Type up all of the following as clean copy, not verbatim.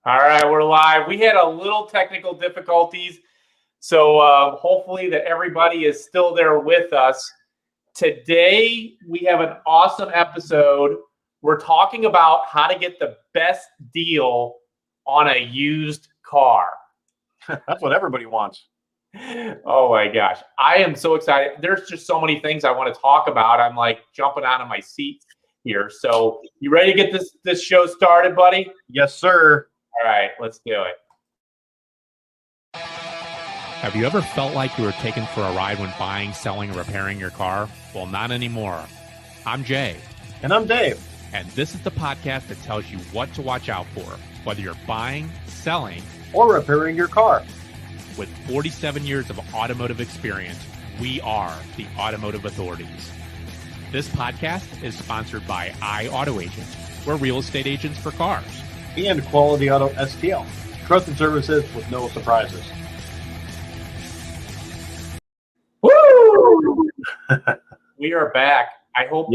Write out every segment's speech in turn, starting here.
All right, we're live. We had a little technical difficulties, so hopefully that everybody is still there with us. Today, we have an awesome episode. We're talking about how to get the best deal on a used car. That's what everybody wants. Oh my gosh. I am so excited. There's just so many things I want to talk about. I'm like jumping out of my seat here. So you ready to get this show started, buddy? Yes, sir. All right, let's do it. Have you ever felt like you were taken for a ride when buying, selling, or repairing your car? Well, not anymore. I'm Jay. And I'm Dave. And this is the podcast that tells you what to watch out for, whether you're buying, selling, or repairing your car. With 47 years of automotive experience, we are the Automotive Authorities. This podcast is sponsored by AutoAuthorities. We're real estate agents for cars. And Quality Auto STL. Trusted services with no surprises. Woo! We are back. I hope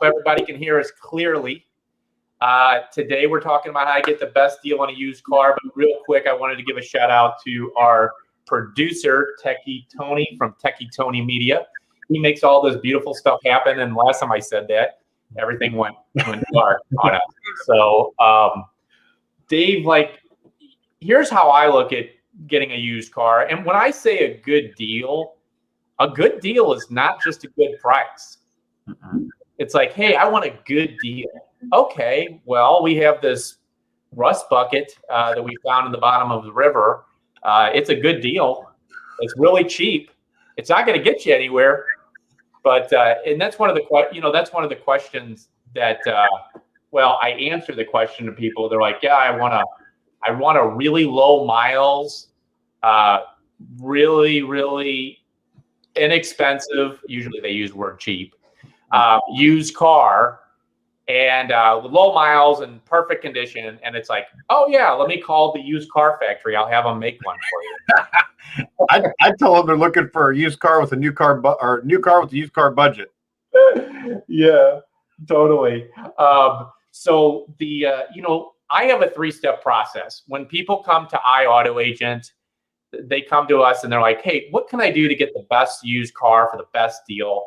everybody can hear us clearly. Today we're talking about how to get the best deal on a used car. But real quick, I wanted to give a shout out to our producer, Techie Tony from Techie Tony Media. He makes all this beautiful stuff happen. And last time I said that, everything went dark on us. So, Dave, here's how I look at getting a used car. And when I say a good deal is not just a good price. Mm-hmm. It's like, hey, I want a good deal. Okay, well, we have this rust bucket that we found in the bottom of the river. It's a good deal. It's really cheap. It's not going to get you anywhere. But and that's one of the questions that I answer the question to people. They're like, yeah, I want a really low miles, really, really inexpensive. Usually they use the word cheap. Used car and with low miles and perfect condition. And it's like, oh yeah, let me call the used car factory. I'll have them make one for you. I tell them they're looking for a used car with a new car or new car with a used car budget. Yeah, totally. So the I have a 3-step process. When people come to iAutoAgent, they come to us and they're like, hey, what can I do to get the best used car for the best deal?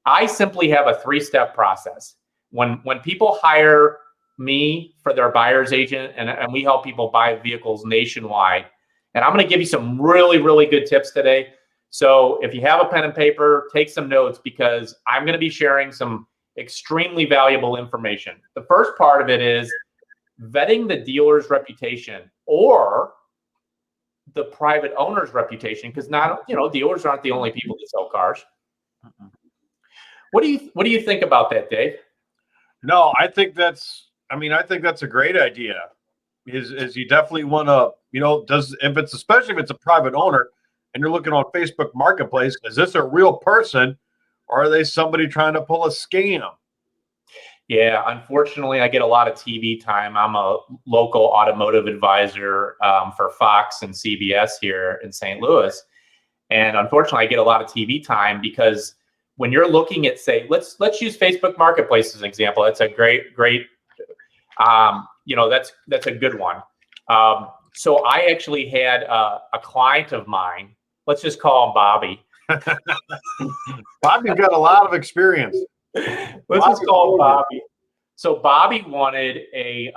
I simply have a 3-step process. When people hire me for their buyer's agent and we help people buy vehicles nationwide, and I'm going to give you some really, really good tips today. So if you have a pen and paper, take some notes because I'm going to be sharing some extremely valuable information. The first part of it is vetting the dealer's reputation or the private owner's reputation, because dealers aren't the only people that sell cars. What do you think about that, Dave? No, I think that's a great idea. Is you definitely want to, especially if it's a private owner and you're looking on Facebook Marketplace, is this a real person or are they somebody trying to pull a scam? Yeah, unfortunately, I get a lot of TV time. I'm a local automotive advisor for Fox and CBS here in St. Louis. And unfortunately, I get a lot of TV time because when you're looking at, say, let's use Facebook Marketplace as an example. That's a great, that's a good one. So I actually had a client of mine. Let's just call him Bobby. Bobby's got a lot of experience. Let's just call him Bobby. So Bobby wanted a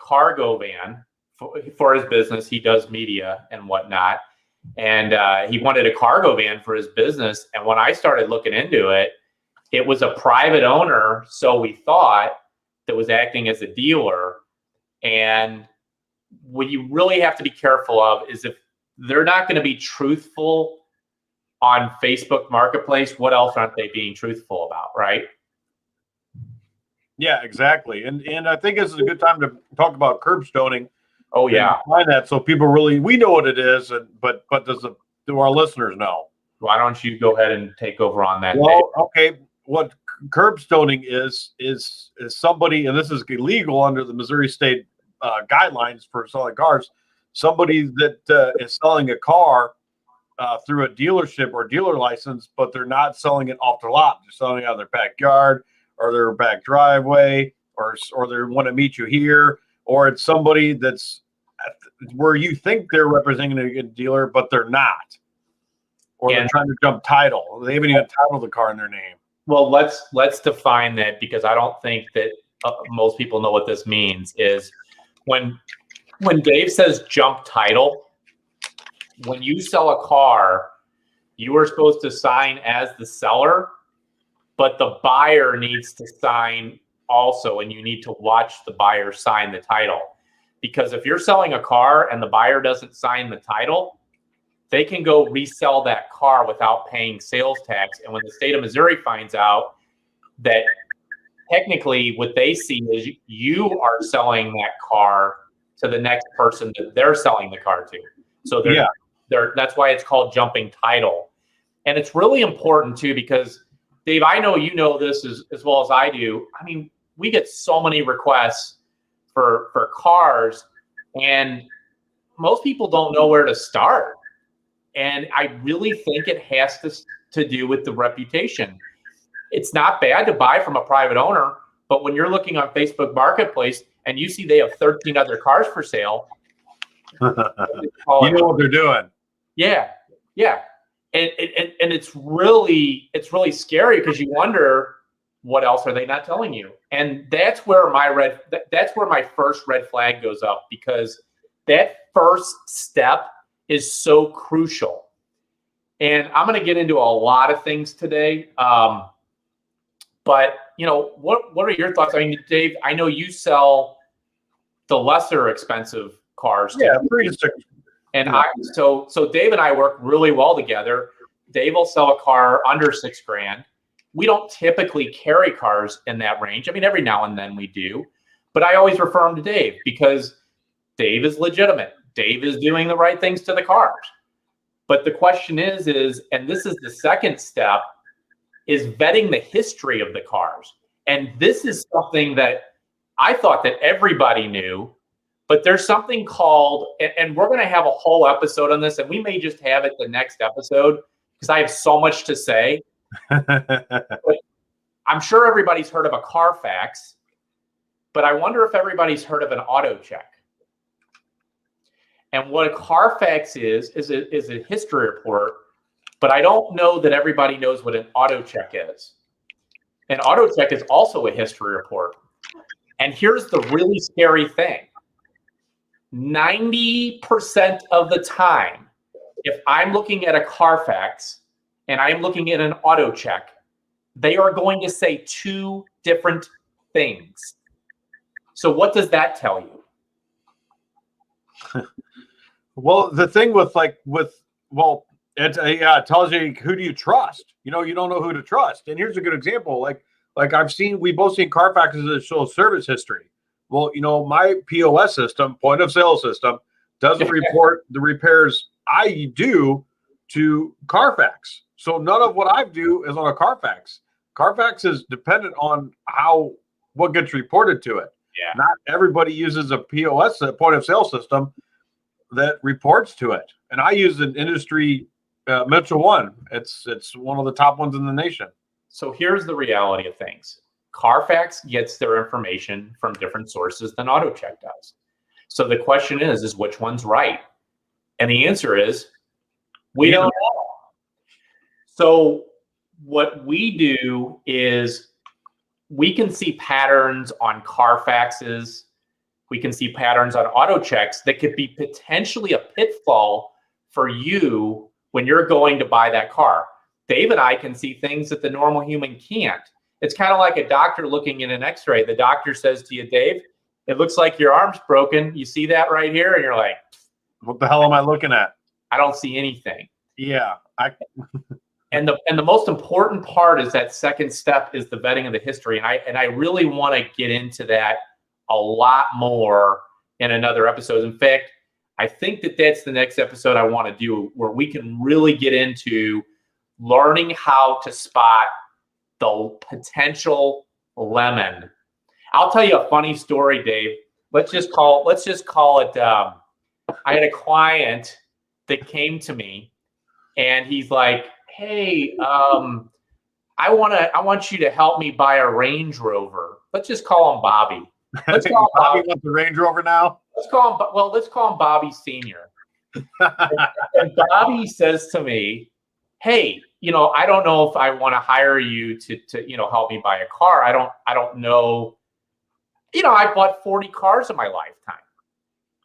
cargo van for his business. He does media and whatnot. And he wanted a cargo van for his business. And when I started looking into it, it was a private owner, so we thought, that was acting as a dealer. And what you really have to be careful of is if they're not going to be truthful on Facebook Marketplace, what else aren't they being truthful about, right? Yeah, exactly. And I think this is a good time to talk about curb stoning. Oh yeah, find that so people we know what it is, but do our listeners know? Why don't you go ahead and take over on that? Well, okay. What curb stoning is somebody, and this is illegal under the Missouri State guidelines for selling cars. Somebody that is selling a car through a dealership or dealer license, but they're not selling it off the lot. They're selling it out of their backyard or their back driveway, or they want to meet you here. or it's somebody that's where you think they're representing a dealer, but they're not. Or they're trying to jump title. They haven't even titled the car in their name. Well, let's define that, because I don't think that most people know what this means. Is when Dave says jump title, when you sell a car, you are supposed to sign as the seller, but the buyer needs to sign also, and you need to watch the buyer sign the title. Because if you're selling a car and the buyer doesn't sign the title, they can go resell that car without paying sales tax. And when the state of Missouri finds out that technically what they see is you are selling that car to the next person that they're selling the car to. So that's why it's called jumping title. And it's really important too, because Dave, I know you know this as well as I do. I mean, we get so many requests for cars, and most people don't know where to start. And I really think it has to do with the reputation. It's not bad to buy from a private owner, but when you're looking on Facebook Marketplace and you see they have 13 other cars for sale, you know what they're doing. Yeah. And it's really scary, because you wonder, what else are they not telling you? And that's where my first red flag goes up, because that first step is so crucial. And I'm going to get into a lot of things today. But what are your thoughts? I mean, Dave, I know you sell the lesser expensive cars. Yeah, pretty. And so Dave and I work really well together. Dave will sell a car under $6,000. We don't typically carry cars in that range. I mean, every now and then we do, but I always refer him to Dave, because Dave is legitimate. Dave is doing the right things to the cars. But the question is, and this is the second step, is vetting the history of the cars. And this is something that I thought that everybody knew, but there's something called, and we're going to have a whole episode on this, and we may just have it the next episode, because I have so much to say. But I'm sure everybody's heard of a Carfax, but I wonder if everybody's heard of an auto check. And what a Carfax is a history report, but I don't know that everybody knows what an auto check is. An auto check is also a history report. And here's the really scary thing. 90% of the time, if I'm looking at a Carfax and I'm looking at an auto check, they are going to say two different things. So what does that tell you? Well, the thing it tells you, who do you trust? You don't know who to trust. And here's a good example. Like we both seen Carfaxes that show service history. Well, my POS system, point of sale system, doesn't report the repairs I do to Carfax. So none of what I do is on a Carfax. Carfax is dependent on what gets reported to it. Yeah. Not everybody uses a POS, a point of sale system, that reports to it. And I use an industry Mitchell One. It's one of the top ones in the nation. So here's the reality of things. Carfax gets their information from different sources than AutoCheck does. So the question is which one's right? And the answer is, we don't know. So what we do is we can see patterns on Carfaxes. We can see patterns on auto checks that could be potentially a pitfall for you when you're going to buy that car. Dave and I can see things that the normal human can't. It's kind of like a doctor looking at an x-ray. The doctor says to you, Dave, it looks like your arm's broken. You see that right here? And you're like, what the hell am I looking at? I don't see anything. Yeah. And the most important part is that second step is the vetting of the history. And I really want to get into that a lot more in another episode. In fact, I think that's the next episode I want to do, where we can really get into learning how to spot the potential lemon. I'll tell you a funny story, Dave. Let's just call it. I had a client that came to me, and he's like, "Hey, I want you to help me buy a Range Rover." Let's just call him Bobby. Let's call him Bobby wants the Range Rover now. Let's call him Bobby Senior. And Bobby says to me, "Hey, I don't know if I want to hire you to help me buy a car. I don't know. I bought 40 cars in my lifetime,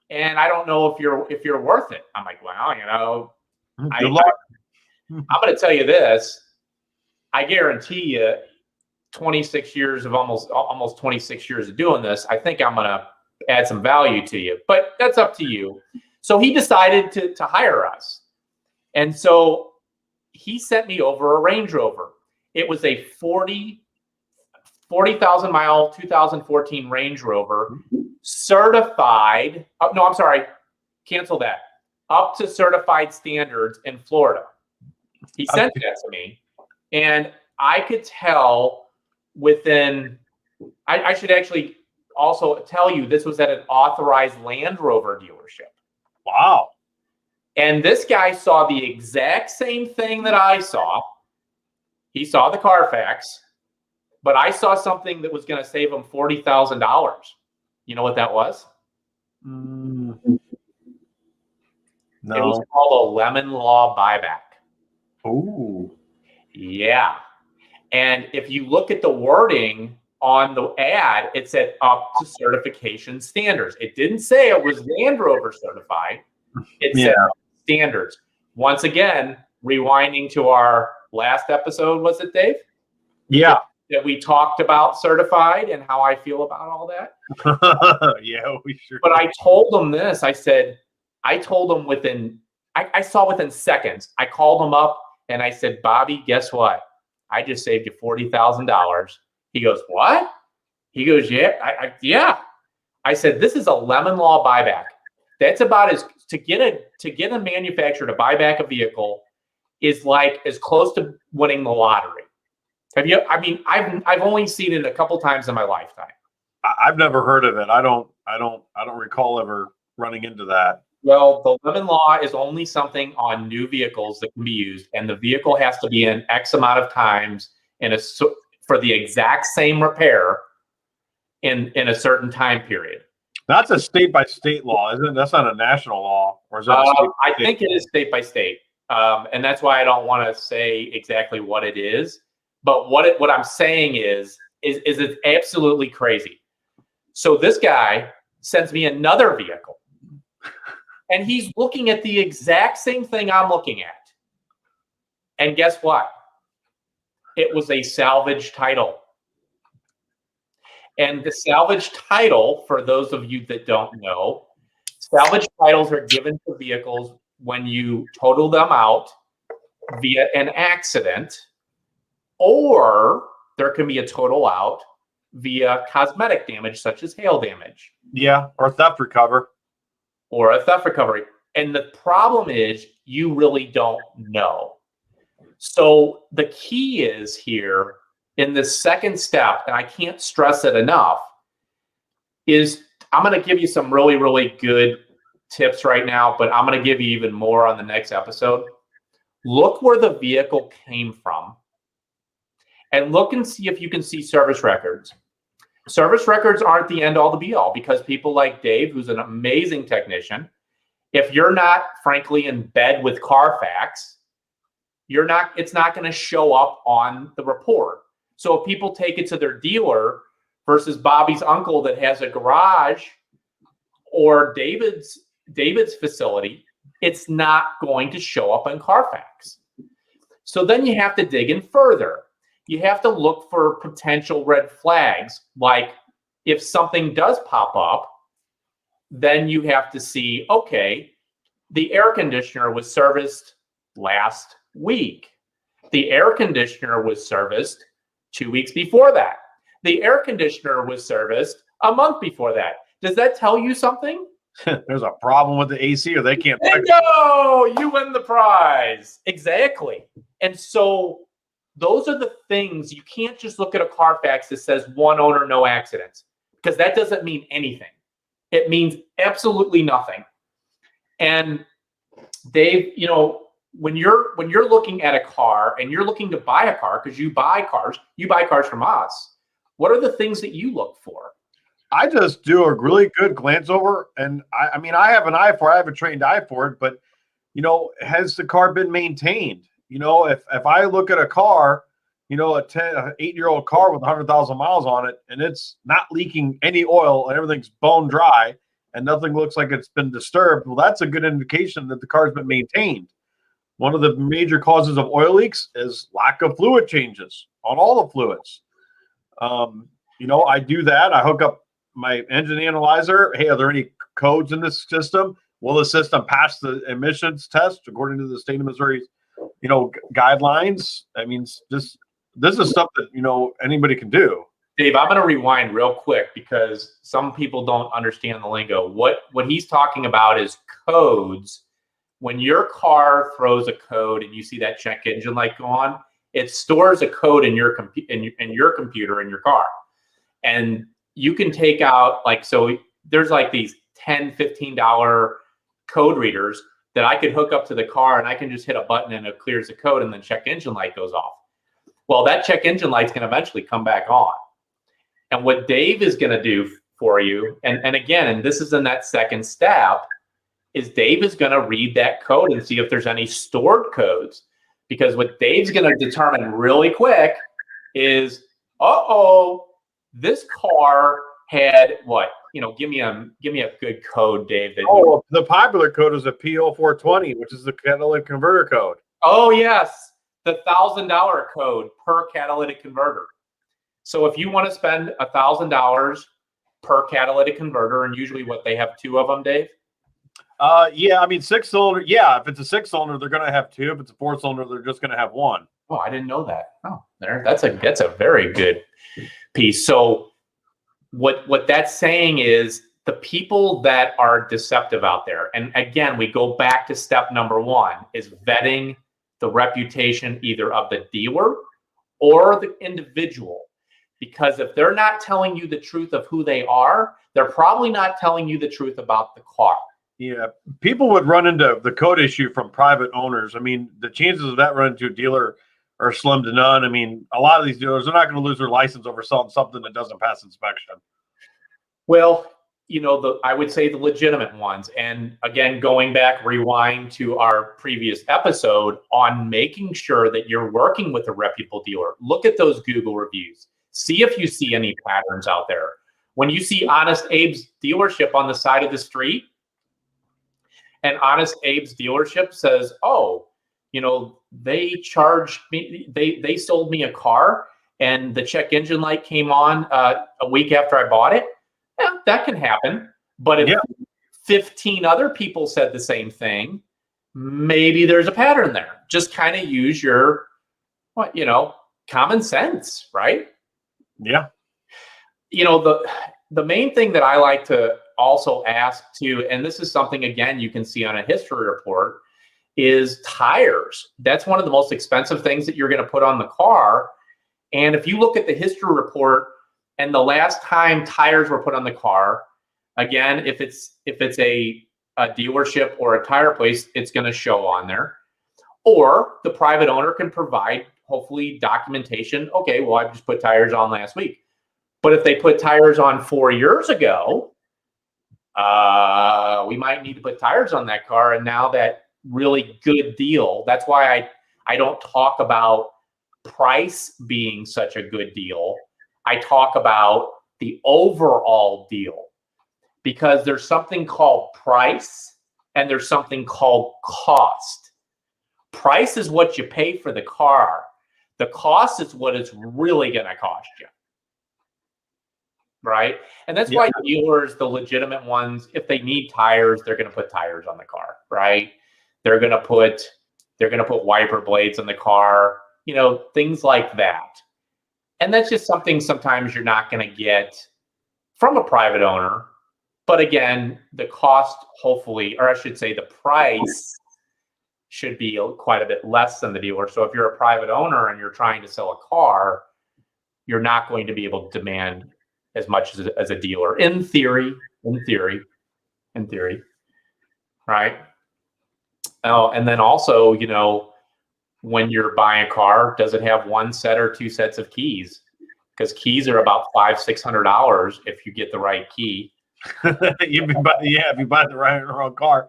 and I don't know if you're worth it." I'm like, "Well, Good luck. I'm going to tell you this. I guarantee you, 26 years of almost 26 years of doing this, I think I'm going to add some value to you, but that's up to you." So he decided to hire us. And so he sent me over a Range Rover. It was a 40,000 mile 2014 Range Rover, certified. Oh, no, I'm sorry. Cancel that. Up to certified standards in Florida. He sent that to me. And I could tell within, I should actually also tell you, this was at an authorized Land Rover dealership. Wow. And this guy saw the exact same thing that I saw. He saw the Carfax, but I saw something that was going to save him $40,000. You know what that was? No. It was called a lemon law buyback. Ooh. Yeah. And if you look at the wording on the ad, it said up to certification standards. It didn't say it was Land Rover certified. It said standards. Once again, rewinding to our last episode, was it, Dave? Yeah. That we talked about certified and how I feel about all that. Yeah, we sure. But I told him this. I saw within seconds. I called him up and I said, "Bobby, guess what? I just saved you $40,000. He goes, "What?" He goes, "Yeah, yeah." I said, "This is a lemon law buyback. That's about to get a manufacturer to buy back a vehicle is like as close to winning the lottery." I've only seen it a couple times in my lifetime. I've never heard of it. I don't recall ever running into that. Well, the lemon law is only something on new vehicles that can be used, and the vehicle has to be in X amount of times for the exact same repair in a certain time period. That's a state by state law, isn't it? That's not a national law, or is that? I think it is state by state, and that's why I don't want to say exactly what it is. But what I'm saying is it's absolutely crazy. So this guy sends me another vehicle, and he's looking at the exact same thing I'm looking at. And guess what? It was a salvage title. And the salvage title, for those of you that don't know, salvage titles are given to vehicles when you total them out via an accident, or there can be a total out via cosmetic damage, such as hail damage. Yeah, or theft recovery. And the problem is you really don't know. So the key is here in this second step, and I can't stress it enough, is I'm going to give you some really, really good tips right now, but I'm going to give you even more on the next episode. Look where the vehicle came from and look and see if you can see service records. Service records aren't the end all to be all, because people like Dave, who's an amazing technician, if you're not, frankly, in bed with Carfax, it's not going to show up on the report. So if people take it to their dealer versus Bobby's uncle that has a garage or David's facility, it's not going to show up on Carfax. So then you have to dig in further. You have to look for potential red flags. Like if something does pop up, then you have to see, okay, the air conditioner was serviced last week. The air conditioner was serviced 2 weeks before that. The air conditioner was serviced a month before that. Does that tell you something? There's a problem with the AC, or they can't. No, you win the prize. Exactly. And so those are the things. You can't just look at a Carfax that says one owner, no accidents, because that doesn't mean anything. It means absolutely nothing. And Dave, when you're looking at a car and you're looking to buy a car, because you buy cars from us, what are the things that you look for? I just do a really good glance over, and I mean, I have an eye for it. I have a trained eye for it, but has the car been maintained? If I look at a car, an 8-year-old car with 100,000 miles on it, and it's not leaking any oil and everything's bone dry and nothing looks like it's been disturbed, well, that's a good indication that the car's been maintained. One of the major causes of oil leaks is lack of fluid changes on all the fluids. I do that. I hook up my engine analyzer. Hey, are there any codes in this system? Will the system pass the emissions test according to the state of Missouri's, guidelines? I mean, this is stuff that, anybody can do. Dave, I'm going to rewind real quick because some people don't understand the lingo. What he's talking about is codes. When your car throws a code and you see that check engine light go on, it stores a code in your computer in your car. And you can take out there's these $10, $15 code readers that I could hook up to the car, and I can just hit a button and it clears the code and then check engine light goes off. Well, that check engine light's going to eventually come back on. And what Dave is going to do for you, and again, this is in that second step, is Dave is going to read that code and see if there's any stored codes. Because what Dave's going to determine really quick is, this car had what? Give me a good code, Dave. The popular code is a PO420, which is the catalytic converter code. Oh yes, the $1,000 code per catalytic converter. So if you want to spend $1,000 per catalytic converter, and usually what they have 2 of them, Dave. Yeah, I mean 6-cylinder. Yeah, if it's a 6-cylinder, they're going to have 2. If it's a 4-cylinder, they're just going to have 1. Oh, I didn't know that. Oh, that's a very good piece. So what that's saying is the people that are deceptive out there, and again, we go back to step number 1, is vetting the reputation either of the dealer or the individual. Because if they're not telling you the truth of who they are, they're probably not telling you the truth about the car. Yeah, people would run into the code issue from private owners. I mean, the chances of that running to a dealer are slim to none. I mean, a lot of these dealers are not going to lose their license over selling something that doesn't pass inspection. Well, I would say the legitimate ones. And again, going back, rewind to our previous episode on making sure that you're working with a reputable dealer. Look at those Google reviews. See if you see any patterns out there. When you see Honest Abe's dealership on the side of the street, and Honest Abe's dealership says, they charged me, they sold me a car and the check engine light came on a week after I bought it. Yeah, that can happen. But if 15 other people said the same thing, maybe there's a pattern there. Just kind of use your, common sense, right? Yeah. The main thing that I like to also ask too, and this is something, again, you can see on a history report, is tires. That's one of the most expensive things that you're going to put on the car. And if you look at the history report and the last time tires were put on the car, again, if it's a dealership or a tire place, it's going to show on there. Or the private owner can provide, hopefully, documentation. Okay, well, I just put tires on last week. But if they put tires on 4 years ago, we might need to put tires on that car. And now that really good deal, that's why I don't talk about price being such a good deal. I talk about the overall deal, because there's something called price and there's something called cost. Price is what you pay for the car. The cost is what it's really going to cost you. Right? And that's why dealers, the legitimate ones, if they need tires, they're going to put tires on the car, right? They're going to put wiper blades on the car, things like that. And that's just something sometimes you're not going to get from a private owner. But again, the cost, hopefully, or I should say the price should be quite a bit less than the dealer. So if you're a private owner and you're trying to sell a car, you're not going to be able to demand as much as a dealer, in theory, right? Oh, and then also, when you're buying a car, does it have 1 set or 2 sets of keys? because keys are about $500-$600 if you get the right key. if you buy the wrong car.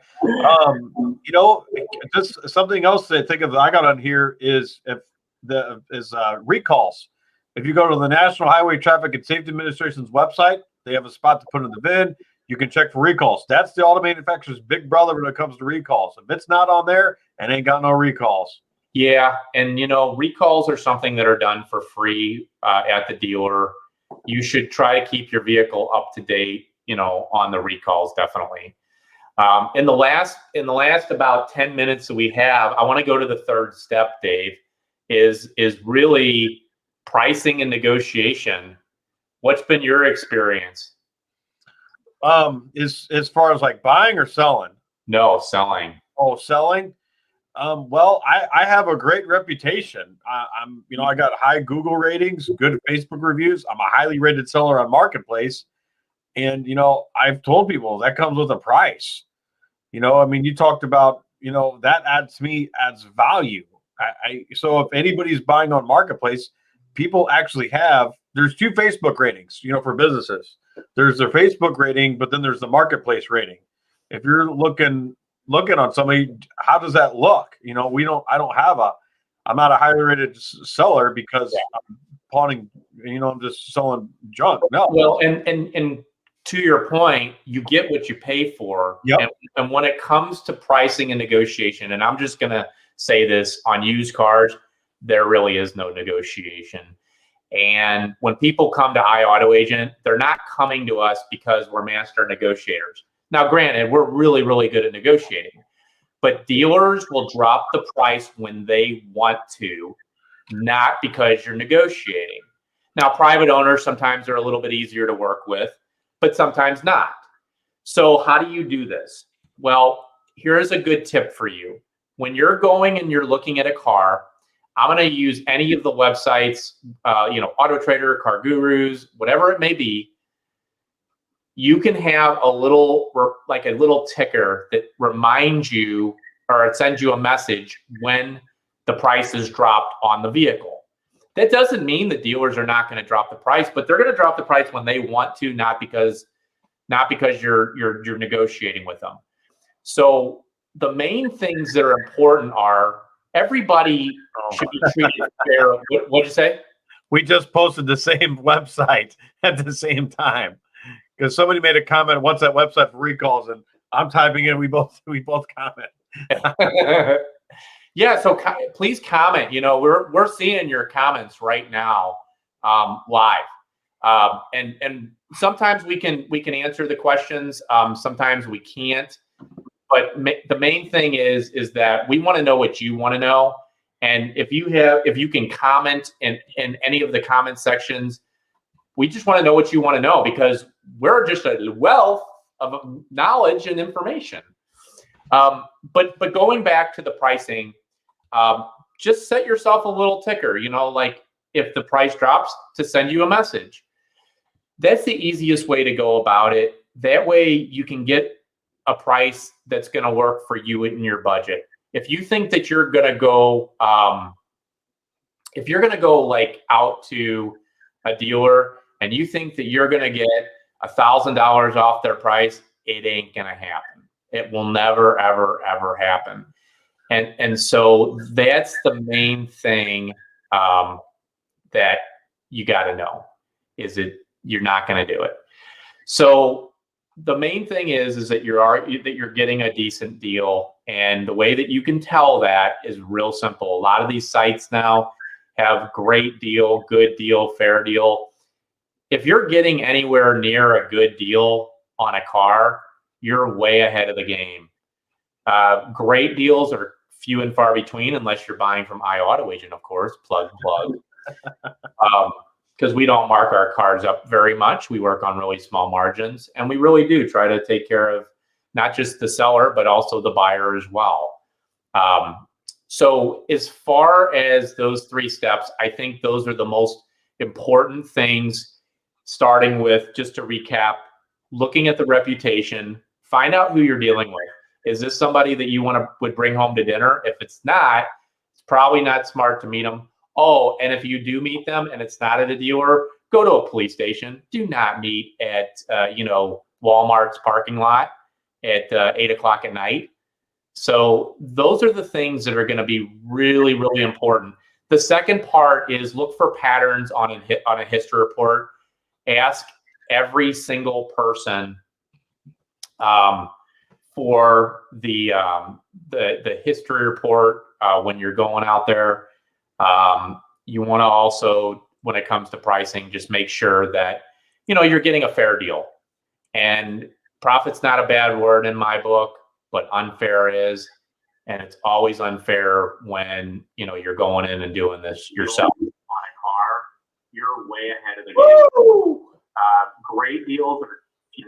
Just something else to think of that I got on here is recalls. If you go to the National Highway Traffic and Safety Administration's website, they have a spot to put in the VIN. You can check for recalls. That's the auto manufacturer's big brother when it comes to recalls. If it's not on there, it ain't got no recalls. Yeah, and recalls are something that are done for free at the dealer. You should try to keep your vehicle up to date, on the recalls, definitely. In the last about 10 minutes that we have, I want to go to the third step, Dave, is really pricing and negotiation. What's been your experience? As far as like buying or selling? No, selling. Oh, selling. Well, I have a great reputation. I got high Google ratings, good Facebook reviews. I'm a highly rated seller on Marketplace. And, I've told people that comes with a price. You talked about, that adds value. So if anybody's buying on Marketplace, people actually there's 2 Facebook ratings, for businesses. There's their Facebook rating, but then there's the Marketplace rating. If you're looking on somebody, how does that look? I'm not a highly rated seller because I'm pawning, I'm just selling junk. No. Well, and to your point, you get what you pay for. Yep. And when it comes to pricing and negotiation, and I'm just going to say this on used cars, there really is no negotiation. And when people come to iAutoAgent, they're not coming to us because we're master negotiators. Now, granted, we're really, really good at negotiating, but dealers will drop the price when they want to, not because you're negotiating. Now, private owners, sometimes are a little bit easier to work with, but sometimes not. So how do you do this? Well, here's a good tip for you. When you're going and you're looking at a car, I'm going to use any of the websites, Auto Trader, Car Gurus, whatever it may be. You can have a little ticker that reminds you, or it sends you a message when the price is dropped on the vehicle. That doesn't mean the dealers are not going to drop the price, but they're going to drop the price when they want to, not because you're negotiating with them. So the main things that are important are everybody should be treated fair. What'd you say? We just posted the same website at the same time because somebody made a comment. What's that website for recalls? And I'm typing in. We both comment. Yeah. So please comment. We're seeing your comments right now live, and sometimes we can answer the questions. Sometimes we can't. But the main thing is that we want to know what you want to know. And if you can comment in any of the comment sections, we just want to know what you want to know because we're just a wealth of knowledge and information. But going back to the pricing, just set yourself a little ticker, like if the price drops, to send you a message. That's the easiest way to go about it. That way you can get a price that's going to work for you in your budget. If you think that you're going to go, like out to a dealer and you think that you're going to get $1,000 off their price, it ain't going to happen. It will never, ever, ever happen. And so that's the main thing that you got to know is you're not going to do it. So the main thing is that you're getting a decent deal, and the way that you can tell that is real simple. A lot of these sites now have great deal, good deal, fair deal. If you're getting anywhere near a good deal on a car, you're way ahead of the game. Great deals are few and far between unless you're buying from iAutoAgent, of course, plug. Because we don't mark our cars up very much. We work on really small margins, and we really do try to take care of not just the seller, but also the buyer as well. So as far as those 3 steps, I think those are the most important things, starting with, just to recap, looking at the reputation, find out who you're dealing with. Is this somebody that you would bring home to dinner? If it's not, it's probably not smart to meet them. Oh, and if you do meet them and it's not at a dealer, go to a police station. Do not meet at, Walmart's parking lot at 8 o'clock at night. So those are the things that are going to be really, really important. The second part is look for patterns on a history report. Ask every single person for the history report when you're going out there. You want to also, when it comes to pricing, just make sure that you're getting a fair deal. And profit's not a bad word in my book, but unfair is. And it's always unfair when you're going in and doing this yourself. On a car, you're way ahead of the game. Great deals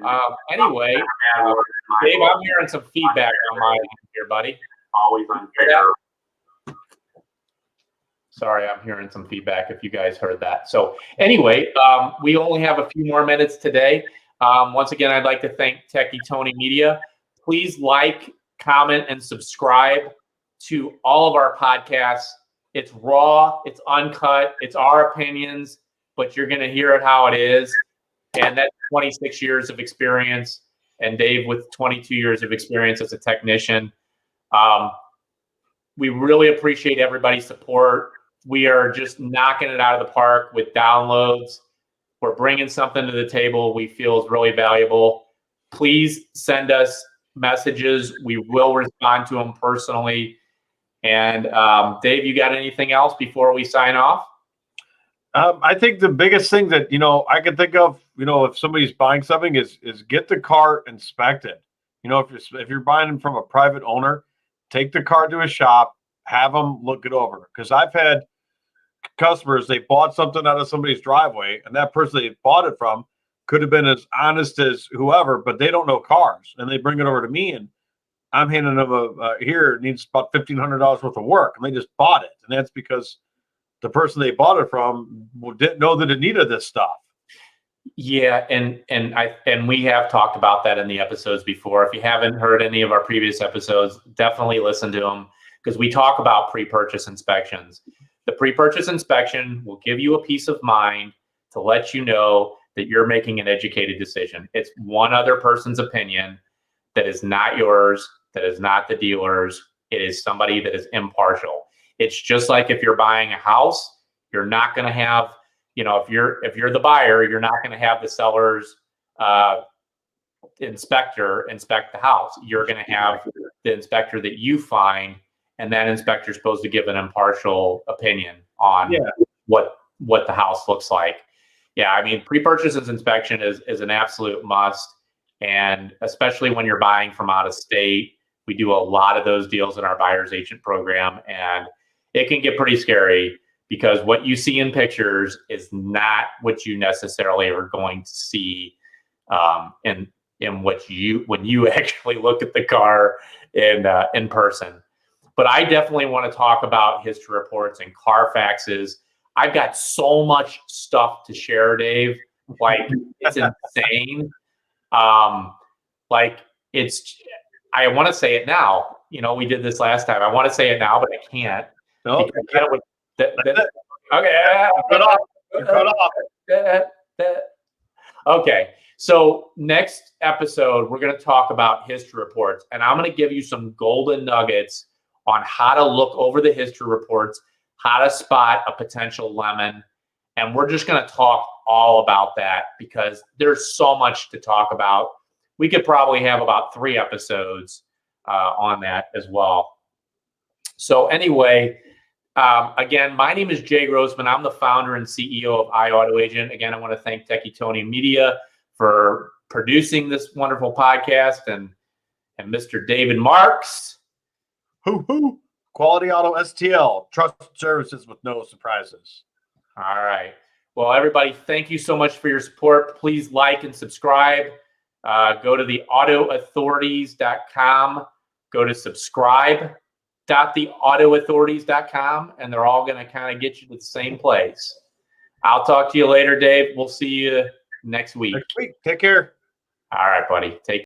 are. Anyway, Dave, I'm hearing some feedback on my end here, buddy. Always unfair. Sorry, I'm hearing some feedback if you guys heard that. So anyway, we only have a few more minutes today. Once again, I'd like to thank Techie Tony Media. Please like, comment, and subscribe to all of our podcasts. It's raw, it's uncut, it's our opinions, but you're going to hear it how it is. And that's 26 years of experience, and Dave with 22 years of experience as a technician. We really appreciate everybody's support. We are just knocking it out of the park with downloads. We're bringing something to the table we feel is really valuable. Please send us messages. We will respond to them personally. And Dave, you got anything else before we sign off? I think the biggest thing that I can think of, if somebody's buying something, is get the car inspected. If you're buying them from a private owner, take the car to a shop, have them look it over. Because I've had customers, they bought something out of somebody's driveway, and that person they bought it from could have been as honest as whoever, but they don't know cars, and they bring it over to me, and I'm handing them here it needs about $1,500 worth of work, and they just bought it, and that's because the person they bought it from didn't know that it needed this stuff. Yeah, and we have talked about that in the episodes before. If you haven't heard any of our previous episodes, definitely listen to them, because we talk about pre-purchase inspections. The pre-purchase inspection will give you a peace of mind to let you know that you're making an educated decision. It's one other person's opinion that is not yours, that is not the dealer's. It is somebody that is impartial. It's just like if you're buying a house, you're not going to have, if you're the buyer, you're not going to have the seller's inspector inspect the house. You're going to have the inspector that you find, and that inspector is supposed to give an impartial opinion on what the house looks like. Yeah, I mean, pre-purchase inspection is an absolute must, and especially when you're buying from out of state. We do a lot of those deals in our buyer's agent program, and it can get pretty scary because what you see in pictures is not what you necessarily are going to see when you actually look at the car in person. But I definitely want to talk about history reports and Carfaxes. I've got so much stuff to share, Dave. Like, it's insane. I want to say it now. We did this last time. I want to say it now, but I can't. No. Okay. So next episode, we're going to talk about history reports, and I'm going to give you some golden nuggets on how to look over the history reports, how to spot a potential lemon. And we're just going to talk all about that because there's so much to talk about. We could probably have about 3 episodes on that as well. So anyway, again, my name is Jay Grossman. I'm the founder and CEO of iAutoAgent. Again, I want to thank Techie Tony Media for producing this wonderful podcast, and Mr. David Marks. Quality Auto STL, trusted services with no surprises. All right. Well, everybody, thank you so much for your support. Please like and subscribe. Go to the AutoAuthorities.com. Go to subscribe.theautoauthorities.com, and they're all going to kind of get you to the same place. I'll talk to you later, Dave. We'll see you next week. Take care. All right, buddy. Take care.